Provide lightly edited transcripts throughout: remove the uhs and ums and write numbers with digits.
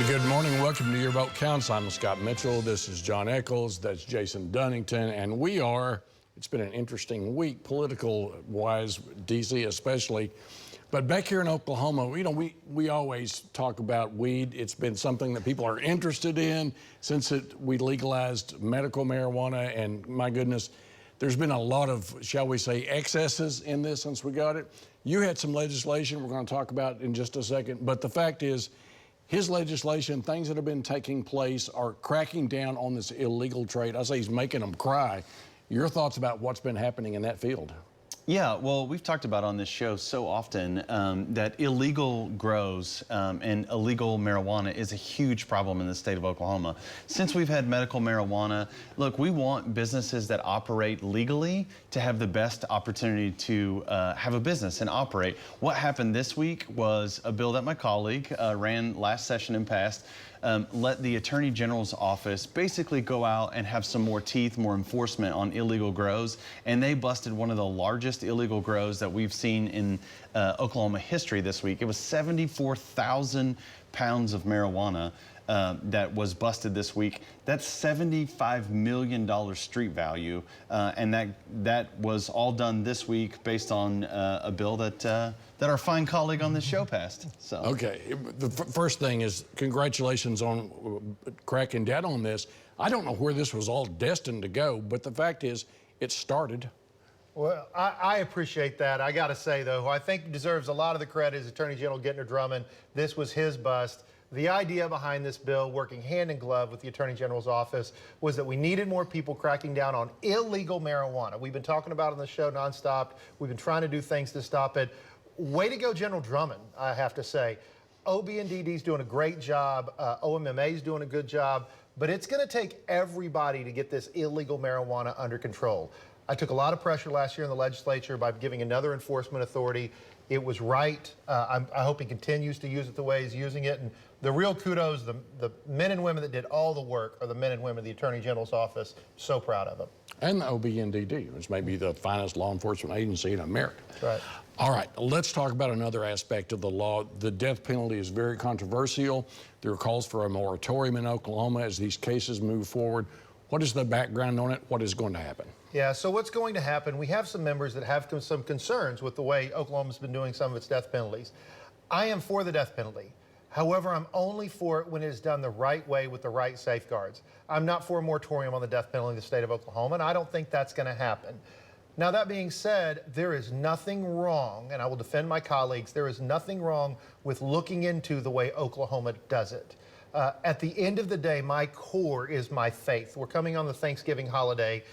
And good morning. Welcome to Your Vote Counts. I'm Scott Mitchell. This is Jon Echols. That's Jason Dunnington. And it's been an interesting week, political-wise, D.C. especially. But back here in Oklahoma, we always talk about weed. It's been something that people are interested in since we legalized medical marijuana. And my goodness, there's been a lot of, shall we say, excesses in this since we got it. You had some legislation we're going to talk about in just a second. But the fact is, his legislation, things that have been taking place, are cracking down on this illegal trade. I say he's making them cry. Your thoughts about what's been happening in that field? Yeah, well, we've talked about on this show so often that illegal grows and illegal marijuana is a huge problem in the state of Oklahoma. Since we've had medical marijuana, look, we want businesses that operate legally to have the best opportunity to have a business and operate. What happened this week was a bill that my colleague ran last session and passed. Let the Attorney General's office basically go out and have some more teeth, more enforcement on illegal grows. And they busted one of the largest illegal grows that we've seen in Oklahoma history this week. It was 74,000 pounds of marijuana that was busted this week. That's $75 million street value, and that was all done this week based on a bill that our fine colleague on this show passed. So okay, the first thing is congratulations on cracking down on this. I don't know where this was all destined to go, but the fact is, it started. Well, I appreciate that. I got to say, though, who I think deserves a lot of the credit is Attorney General Gentner Drummond. This was his bust. The idea behind this bill, working hand in glove with the Attorney General's office, was that we needed more people cracking down on illegal marijuana. We've been talking about it on the show nonstop. We've been trying to do things to stop it. Way to go, General Drummond, I have to say. OB&DD's doing a great job. OMMA's doing a good job. But it's going to take everybody to get this illegal marijuana under control. I took a lot of pressure last year in the legislature by giving another enforcement authority. It was right. I hope he continues to use it the way he's using it. And the real kudos, the men and women that did all the work are the men and women of the Attorney General's office. So proud of them. And the OB&DD, which may be the finest law enforcement agency in America. That's right. All right, let's talk about another aspect of the law. The death penalty is very controversial. There are calls for a moratorium in Oklahoma as these cases move forward. What is the background on it? What is going to happen? Yeah, so what's going to happen, we have some members that have some concerns with the way Oklahoma's been doing some of its death penalties. I am for the death penalty. However, I'm only for it when it is done the right way with the right safeguards. I'm not for a moratorium on the death penalty in the state of Oklahoma, and I don't think that's going to happen. Now, that being said, there is nothing wrong, and I will defend my colleagues, there is nothing wrong with looking into the way Oklahoma does it. At the end of the day, my core is my faith. We're coming on the Thanksgiving holiday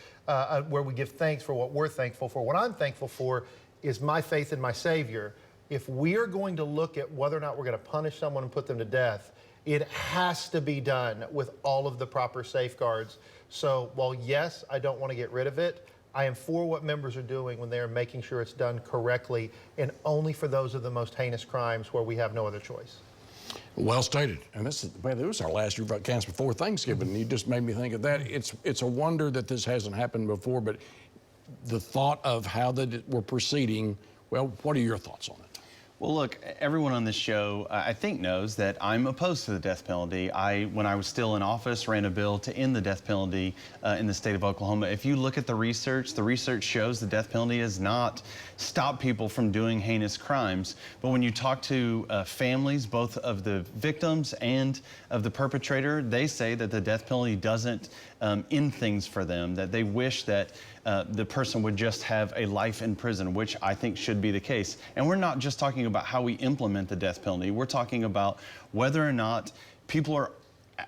where we give thanks for what we're thankful for. What I'm thankful for is my faith in my Savior. If we are going to look at whether or not we're going to punish someone and put them to death, it has to be done with all of the proper safeguards. So while, yes, I don't want to get rid of it, I am for what members are doing when they are making sure it's done correctly and only for those of the most heinous crimes where we have no other choice. Well stated. And this was our last Your Vote Counts before Thanksgiving. You just made me think of that. It's a wonder that this hasn't happened before, but the thought of how we're proceeding, well, what are your thoughts on it? Well, look, everyone on this show, I think, knows that I'm opposed to the death penalty. When I was still in office, ran a bill to end the death penalty in the state of Oklahoma. If you look at the research shows the death penalty has not stopped people from doing heinous crimes. But when you talk to families, both of the victims and of the perpetrator, they say that the death penalty doesn't end things for them, that they wish that the person would just have a life in prison, which I think should be the case. And we're not just talking about how we implement the death penalty. We're talking about whether or not people are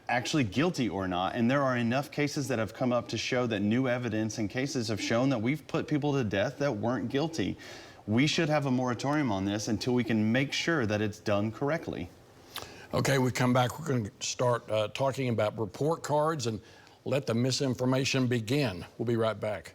actually guilty or not. And there are enough cases that have come up to show that new evidence and cases have shown that we've put people to death that weren't guilty. We should have a moratorium on this until we can make sure that it's done correctly. Okay, we come back. We're going to start talking about report cards and let the misinformation begin. We'll be right back.